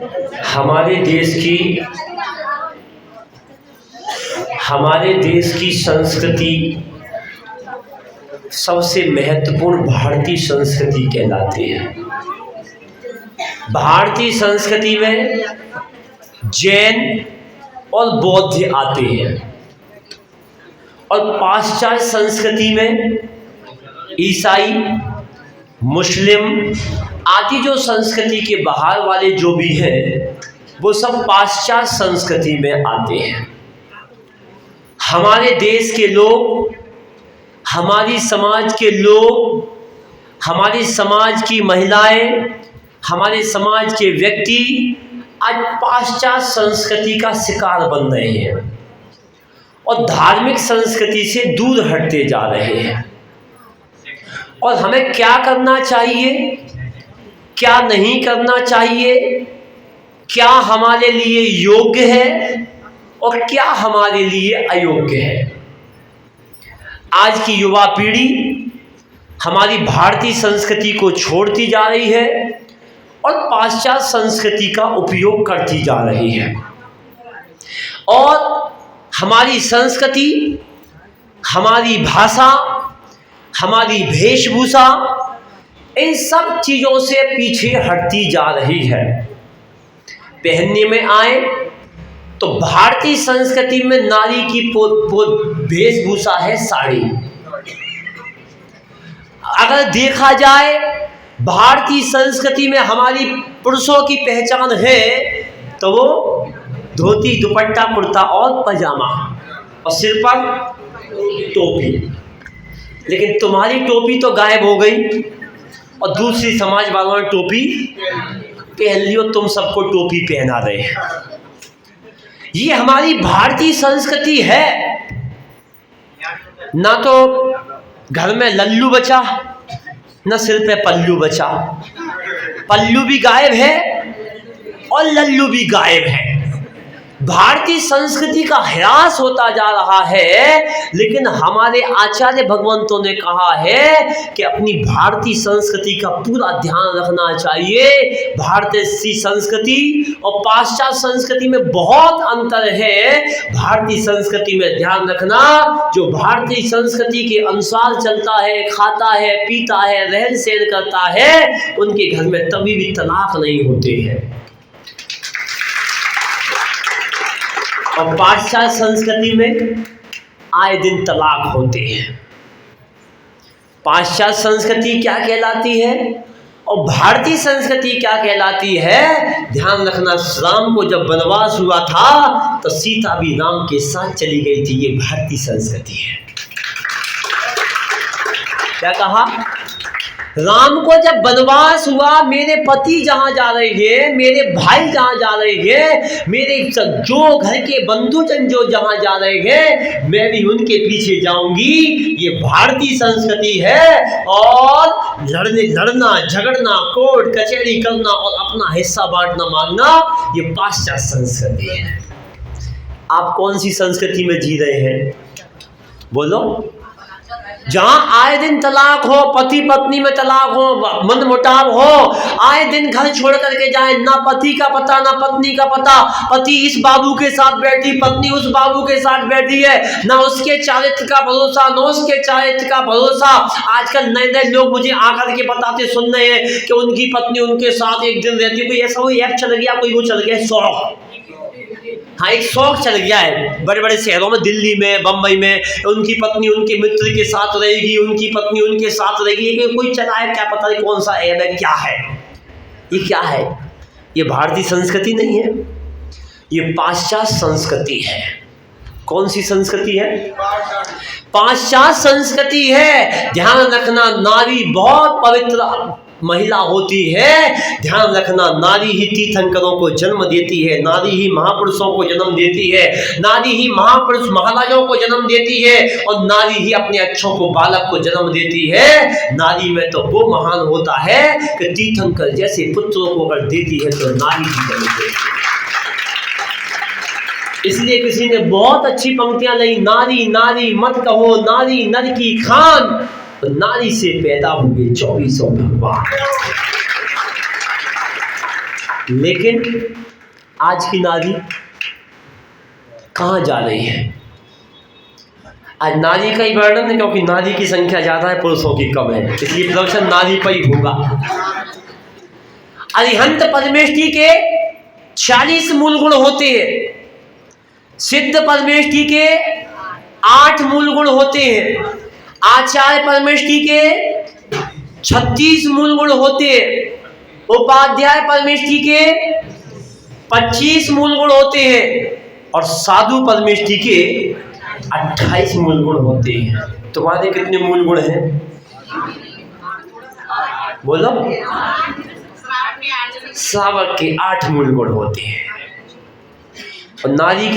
हमारे देश की संस्कृति सबसे महत्वपूर्ण भारतीय संस्कृति कहलाती है। भारतीय संस्कृति में जैन और बौद्ध आते हैं और पाश्चात्य संस्कृति में ईसाई, मुस्लिम आदि जो संस्कृति के बाहर वाले जो भी हैं वो सब पाश्चात्य संस्कृति में आते हैं। हमारे देश के लोग, हमारी समाज के लोग, हमारे समाज की महिलाएं, हमारे समाज के व्यक्ति आज पाश्चात्य संस्कृति का शिकार बन रहे हैं और धार्मिक संस्कृति से दूर हटते जा रहे हैं। और हमें क्या करना चाहिए, क्या नहीं करना चाहिए, क्या हमारे लिए योग्य है और क्या हमारे लिए अयोग्य है। आज की युवा पीढ़ी हमारी भारतीय संस्कृति को छोड़ती जा रही है और पाश्चात्य संस्कृति का उपयोग करती जा रही है। और हमारी संस्कृति, हमारी भाषा, हमारी वेशभूषा इन सब चीज़ों से पीछे हटती जा रही है। पहनने में आए तो भारतीय संस्कृति में नारी की वेशभूषा है साड़ी। अगर देखा जाए भारतीय संस्कृति में हमारी पुरुषों की पहचान है तो वो धोती, दुपट्टा, कुर्ता और पजामा और सिर पर टोपी। लेकिन तुम्हारी टोपी तो गायब हो गई और दूसरी समाज वालों ने टोपी पहन लियो, तुम सबको टोपी पहना रहे हैं। ये हमारी भारतीय संस्कृति है। ना तो घर में लल्लू बचा, न सिर पे पल्लू बचा। पल्लू भी गायब है और लल्लू भी गायब है। भारतीय संस्कृति का ह्रास होता जा रहा है। लेकिन हमारे आचार्य भगवंतों ने कहा है कि अपनी भारतीय संस्कृति का पूरा ध्यान रखना चाहिए। भारतीय संस्कृति और पाश्चात्य संस्कृति में बहुत अंतर है। भारतीय संस्कृति में ध्यान रखना, जो भारतीय संस्कृति के अनुसार चलता है, खाता है, पीता है, रहन सहन करता है, उनके घर में कभी भी तलाक नहीं होते हैं। और पाश्चात्य संस्कृति में आए दिन तलाक होते हैं। पाश्चात्य संस्कृति क्या कहलाती है और भारतीय संस्कृति क्या कहलाती है, ध्यान रखना। राम को जब वनवास हुआ था तो सीता भी राम के साथ चली गई थी। ये भारतीय संस्कृति है। क्या कहा? राम को जब वनवास हुआ, मेरे पति जहाँ जा रहे हैं, मेरे भाई जहाँ जा रहे हैं, मेरे जो घर के बंधुजन जो जहाँ जा रहे हैं, मैं भी उनके पीछे जाऊंगी। ये भारतीय संस्कृति है। और लड़ना, झगड़ना, कोर्ट कचहरी करना और अपना हिस्सा बांटना मांगना, ये पाश्चात्य संस्कृति है। आप कौन सी संस्कृति में जी रहे हैं? बोलो। जहाँ आए दिन तलाक हो, पति पत्नी में तलाक हो, मनमुटाव हो, आए दिन घर छोड़ करके जाए, ना पति का पता ना पत्नी का पता। पति इस बाबू के साथ बैठी, पत्नी उस बाबू के साथ बैठी है, ना उसके चारित्र का भरोसा, ना उसके चारित्र का भरोसा। आजकल नए नए लोग मुझे आकर के बताते सुन रहे हैं कि उनकी पत्नी उनके साथ एक दिन रहती है। कोई ऐसा कोई ऐप चल गया, कोई वो चल गया शौक। हाँ, एक शौक चल गया है। बड़े बड़े शहरों में, दिल्ली में, बम्बई में, उनकी पत्नी उनके मित्र के साथ रहेगी, उनकी पत्नी उनके साथ रहेगी। ये कोई चला है, क्या पता नहीं कौन सा ऐप है, क्या है ये, क्या है ये? भारतीय संस्कृति नहीं है, ये पाश्चात्य संस्कृति है। कौन सी संस्कृति है? पाश्चात्य संस्कृति है। ध्यान रखना, नारी बहुत पवित्र महिला होती है। ध्यान रखना, नारी ही तीर्थंकरों को जन्म देती है, नारी ही महापुरुषों को जन्म देती है, नारी ही महापुरुष महाराजों को जन्म देती है और नारी ही अपने अच्छों को बालक को जन्म देती है। नारी में तो वो महान होता है कि तीर्थंकर जैसे पुत्रों को अगर देती है तो नारी ही जन्म देती है। इसलिए किसी ने बहुत अच्छी पंक्तियां लाई, नारी नारी मत कहो, नारी नर की खान, तो नारी से पैदा हुए 24 भगवान। लेकिन आज की नारी कहाँ जा रही है? आज नारी का ही वर्णन है, क्योंकि नारी की संख्या ज़्यादा है, पुरुषों की कम है, इसलिए प्रदर्शन नारी पर ही होगा। अरिहंत परमेष्ठी के 40 मूल गुण होते हैं, सिद्ध परमेष्ठी के 8 मूल गुण होते हैं, आचार्य परमेष्ठी के 36 मूल गुण होते हैं, उपाध्याय परमेष्ठी के 25 मूल गुण होते हैं और साधु परमेष्ठी के 28 मूल गुण होते हैं। तुम्हारे कितने मूल गुण हैं? बोलो। श्रावक के 8 मूल गुण होते हैं। और नारी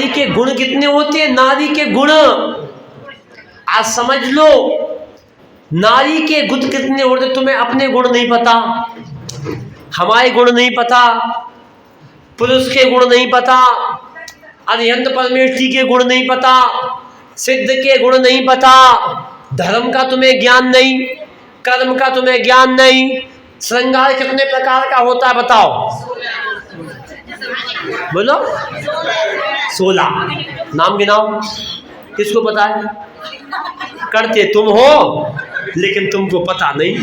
के गुण कितने होते हैं? नारी के गुण आज समझ लो, नारी के गुण कितने होते। तुम्हें अपने गुण नहीं पता, हमारे गुण नहीं पता, पुरुष के गुण नहीं पता, अरिहंत परमेष्ठी के गुण नहीं पता, सिद्ध के गुण नहीं पता, धर्म का तुम्हें ज्ञान नहीं, कर्म का तुम्हें ज्ञान नहीं। श्रृंगार कितने प्रकार का होता है बताओ? बोलो। 16। नाम गिनाओ, किसको पता है? करते तुम हो लेकिन तुमको पता नहीं।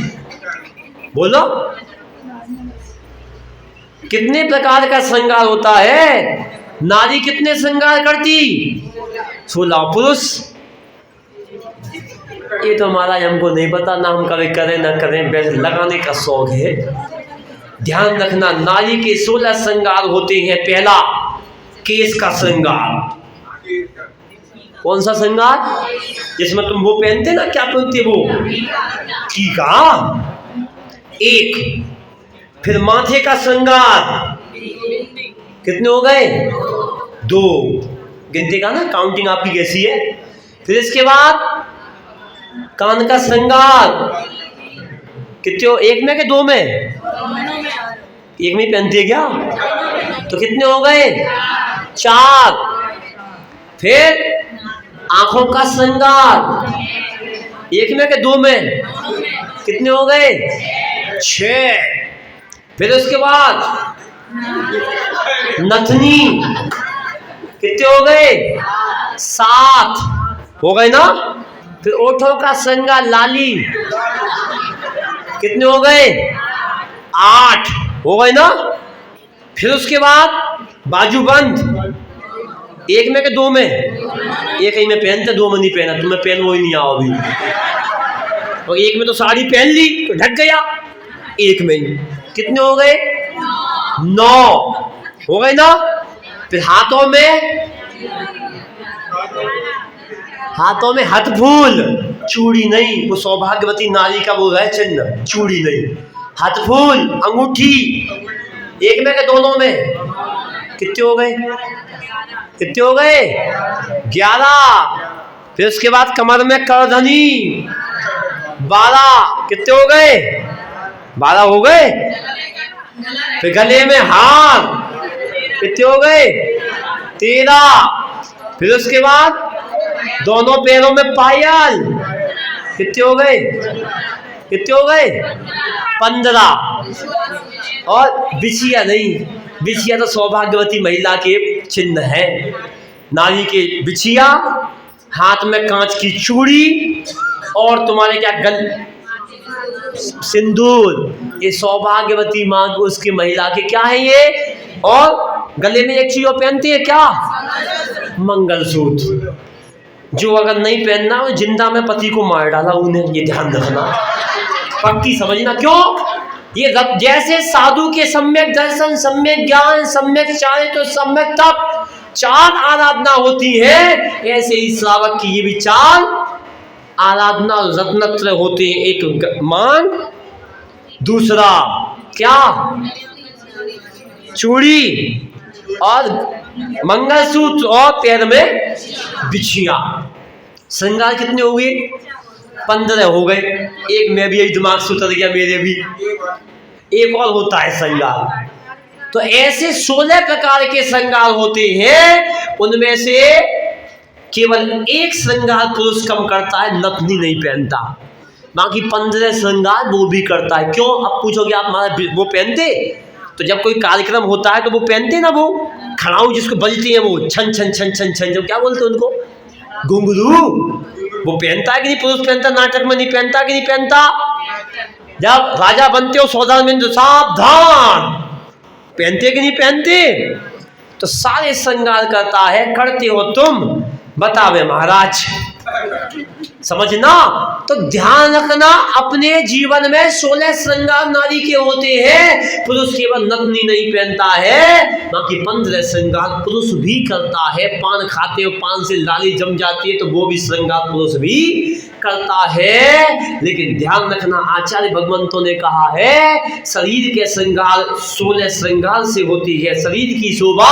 बोलो। कितने प्रकार का श्रृंगार होता है? नारी कितने श्रृंगार करती? 16। पुरुष ये तो महाराज हमको नहीं पता, ना हम कभी करें ना करें, बस लगाने का शौक है। ध्यान रखना, नारी के 16 श्रृंगार होते हैं। पहला, केश का श्रृंगार। कौन सा श्रृंगार? जिसमें तुम वो पहनते ना, क्या पहनते वो? टीका। 1। फिर माथे का श्रृंगार कितने हो गए? 2। गिनती का ना, काउंटिंग आपकी कैसी है? फिर इसके बाद कान का श्रृंगार कितने हो? 1 में कि 2 में? 1 में पहनती है क्या? तो कितने हो गए? 4। फिर आंखों का श्रृंगार 1 में कि 2 में? कितने हो गए? 6। फिर उसके बाद नथनी कितने हो गए? 7 हो गए ना। फिर ओठों का श्रृंगार लाली कितने हो गए? 8 हो गए ना। फिर उसके बाद बाजूबंद 1 में कि 2 में? 1 ही में पहनते, 2 में नहीं पहना। तुम्हें पहन वो ही नहीं आओ अभी। और 1 में तो साड़ी पहन ली तो ढक गया, 1 में ही कितने हो गए? 9 हो गए ना। फिर हाथों में हथफूल, चूड़ी नहीं, वो सौभाग्यवती नारी का वो है चिन्ह, चूड़ी नहीं, हथफूल, अंगूठी। 1 में कि दोनों में? कितने हो गए? कितने हो गए? 11। फिर उसके बाद कमर में करधनी 12। कितने हो गए? 12 हो गए। फिर गले में हार कितने हो गए? 13। फिर उसके बाद दोनों पैरों में पायल कितने हो गए? कितने हो गए? 15। और बिछिया नहीं, बिछिया तो सौभाग्यवती महिला के चिन्ह है। नारी के बिछिया, हाथ में कांच की चूड़ी और तुम्हारे क्या सिंदूर, ये सौभाग्यवती माँ को उसकी महिला के क्या है ये। और गले में एक चीज पहनती है क्या? मंगलसूत्र, जो अगर नहीं पहनना वो जिंदा में पति को मार डाला उन्हें। ये ध्यान रखना, पक्की समझना। क्यों? ये जैसे साधु के सम्यक दर्शन, सम्यक ज्ञान, सम्यक चारित्र, सम्यक तप, 4 आराधना होती है, ऐसे ही श्रावक की ये भी 4 आराधना रत्नत्र होते हैं। एक मान, दूसरा क्या? चूड़ी और मंगलसूत्र और पैर में बिछिया। श्रृंगार कितने हो गए? 15 हो गए। एक में भी यही दिमाग से उतर गया मेरे भी। एक और होता है श्रृंगार। तो ऐसे 16 प्रकार के श्रृंगार होते हैं, उनमें से केवल एक श्रृंगार पुरुष कम करता है, नथनी नहीं पहनता। बाकी 15 श्रृंगार वो भी करता है। क्यों? अब पूछोगे आप हमारा वो पहनते? तो जब कोई कार्यक्रम होता है तो वो पहनते ना, वो खड़ाऊ जिसको बजती है, वो छन छन छन छन छन, जो क्या बोलते हैं उनको, घुंघरू, वो पहनता है कि नहीं? पुरुष पहनता, नाटक में नहीं पहनता कि नहीं पहनता? जब राजा बनते हो सावधान में, सावधान, पहनते कि नहीं पहनते? तो सारे श्रृंगार करता है, करते हो तुम, बतावे महाराज, समझना। तो ध्यान रखना, अपने जीवन में 16 श्रृंगार नारी के होते हैं। पुरुष केवल नथनी नहीं पहनता है, बाकी 15 श्रृंगार पुरुष भी करता है। पान खाते हो, पान से लाली जम जाती है, तो वो भी श्रृंगार पुरुष भी करता है। लेकिन ध्यान रखना, आचार्य भगवंतों ने कहा है शरीर के श्रृंगार 16 श्रृंगार से होती है, शरीर की शोभा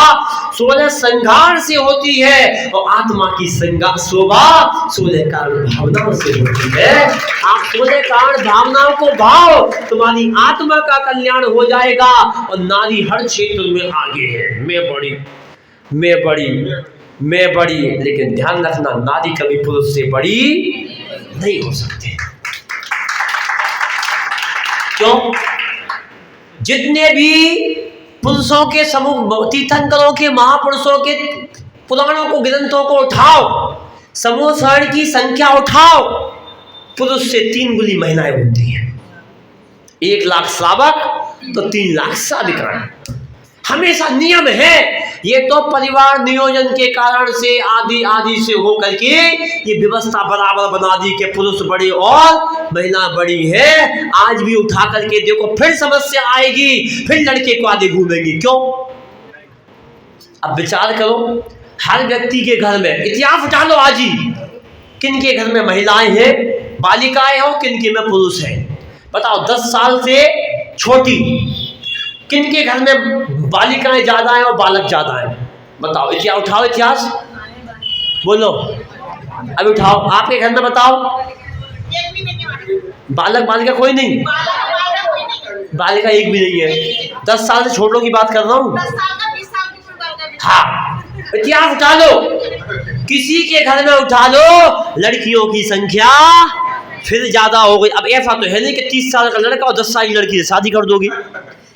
16 श्रृंगार से होती है, और आत्मा की श्रृंगार शोभा 16 कारण भावनाओं से होती है। आप 16 कारण भावनाओं को भाव, तुम्हारी आत्मा का कल्याण हो जाएगा। और नारी हर क्षेत्र में आगे है, मैं बड़ी, मैं बड़ी, मैं बड़ी, लेकिन ध्यान रखना, नारी कभी पुरुष से बड़ी नहीं हो सकती। क्यों? जितने भी पुरुषों के समूह, तीर्थंकरों के, महापुरुषों के पुराणों को, ग्रंथों को उठाओ, समूह स्वर्ण की संख्या उठाओ, पुरुष से 3 गुनी महिलाएं होती हैं। 1 लाख श्रावक तो 3 लाख साधिकाएं, हमेशा नियम है। ये तो परिवार नियोजन के कारण से आदि आदि से होकर के ये व्यवस्था बराबर बना दी कि पुरुष बड़े और महिला बड़ी है। आज भी उठा करके देखो, फिर समस्या आएगी, फिर लड़के को आगे घूमेंगे। क्यों? अब विचार करो, हर व्यक्ति के घर में, इतिहास उठा लो आज ही, किन के घर में महिलाएं हैं, बालिकाएं हो, किन के में पुरुष है? बताओ, 10 साल से छोटी किन के घर में बालिकाएं ज्यादा हैं और बालक ज्यादा हैं? बताओ, इतिहास उठाओ, इतिहास बोलो, अभी उठाओ, आपके घर में बताओ। बालक बालिका कोई नहीं, बालिका एक भी नहीं है। 10 साल से छोटों की बात कर रहा हूँ। हाँ, इतिहास उठा लो, किसी के घर में उठा लो, लड़कियों की संख्या फिर ज्यादा हो गई। अब ऐसा तो है नहीं कि 30 साल का लड़का और 10 साल की लड़की से शादी कर दोगे,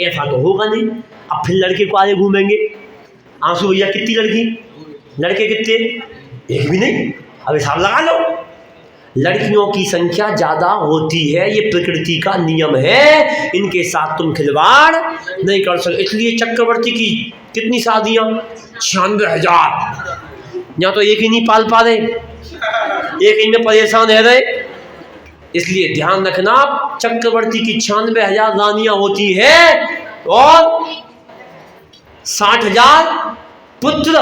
ऐसा तो होगा नहीं। अब फिर लड़के को आगे घूमेंगे। आंसू भैया, कितनी लड़की, लड़के कितने? एक भी नहीं। अब हिसाब लगा लो, लड़कियों की संख्या ज्यादा होती है, ये प्रकृति का नियम है, इनके साथ तुम खिलवाड़ नहीं कर सकते। इसलिए चक्रवर्ती की कितनी शादियां? 96,000। यहाँ तो एक ही नहीं पाल पा रहे, एक ही में परेशान है रहे। इसलिए ध्यान रखना, चक्रवर्ती की 96,000 रानियां होती है और 60,000 पुत्र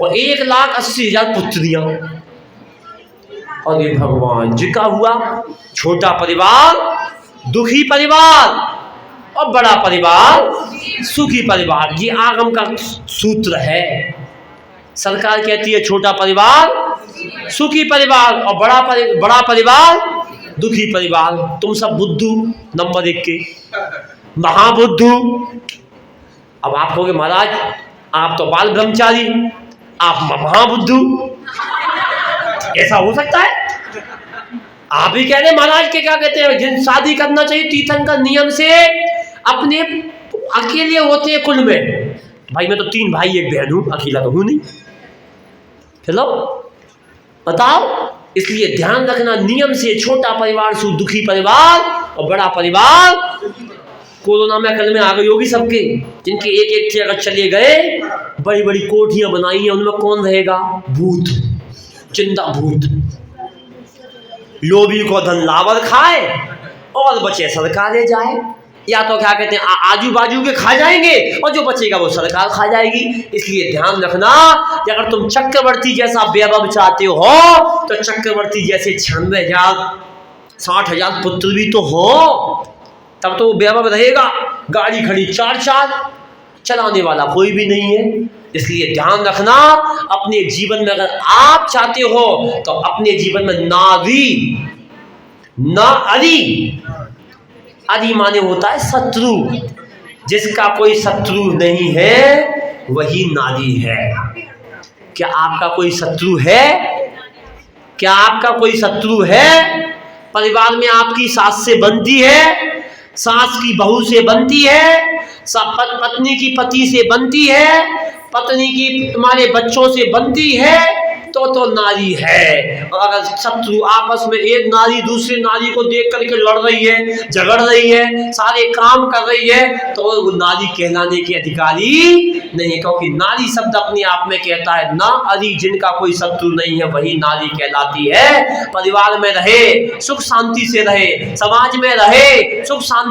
और 1,80,000 पुत्रियां। अरे भगवान जी का हुआ, छोटा परिवार दुखी परिवार और बड़ा परिवार सुखी परिवार। ये आगम का सूत्र है। सरकार कहती है छोटा परिवार सुखी परिवार और बड़ा परिवार दुखी परिवार। तुम सब बुद्धू नंबर 1 के, महाबुद्धू। अब आप कहोगे महाराज आप तो बाल ब्रह्मचारी, आप महाबुद्धू, ऐसा हो सकता है? आप ही कह रहे महाराज के क्या कहते हैं, जिन शादी करना चाहिए तीर्थंकर नियम से अपने अकेले होते हैं कुल में। भाई मैं तो 3 भाई 1 बहन हूं, अकेला तो हूं नहीं। चलो बताओ। इसलिए ध्यान रखना, नियम से छोटा परिवार दुखी परिवार और बड़ा परिवार। कोरोना में अकल में आ गई होगी सबके, जिनके एक से अगर चले गए, बड़ी बड़ी कोठियां बनाई हैं, उनमें कौन रहेगा? भूत, चिंता भूत। लोभी को धन लावर खाए और बचे सरकार ले जाए, या तो क्या कहते हैं आजू बाजू के खा जाएंगे और जो बचेगा वो सरकार खा जाएगी। इसलिए ध्यान रखना कि अगर तुम चक्रवर्ती जैसा वैभव चाहते हो तो चक्रवर्ती जैसे 96,000 60,000 पुत्र भी तो हो, तब तो वो वैभव रहेगा। गाड़ी खड़ी 4 चलाने वाला कोई भी नहीं है। इसलिए ध्यान रखना, अपने जीवन में अगर आप चाहते हो तो अपने जीवन में नारी, ना अरी, अरी माने होता है शत्रु, जिसका कोई शत्रु नहीं है वही नारी है। क्या आपका कोई शत्रु है? क्या आपका कोई शत्रु है? परिवार में आपकी सास से बनती है, सास की बहू से बनती है, पत्नी की पति से बनती है, पत्नी की तुम्हारे बच्चों से बनती है, तो नारी है। और अगर शत्रु आपस में एक नारी दूसरी नारी को देख करके लड़ रही है, झगड़ रही है, सारे काम कर रही है, तो वो नारी कहलाने के अधिकारी नहीं है, क्योंकि नारी शब्द अपने आप में कहता है ना अरी जिनका कोई शत्रु नहीं है वही नारी कहलाती है। परिवार में रहे, सुख शांति से रहे, समाज में रहे, सुख शांति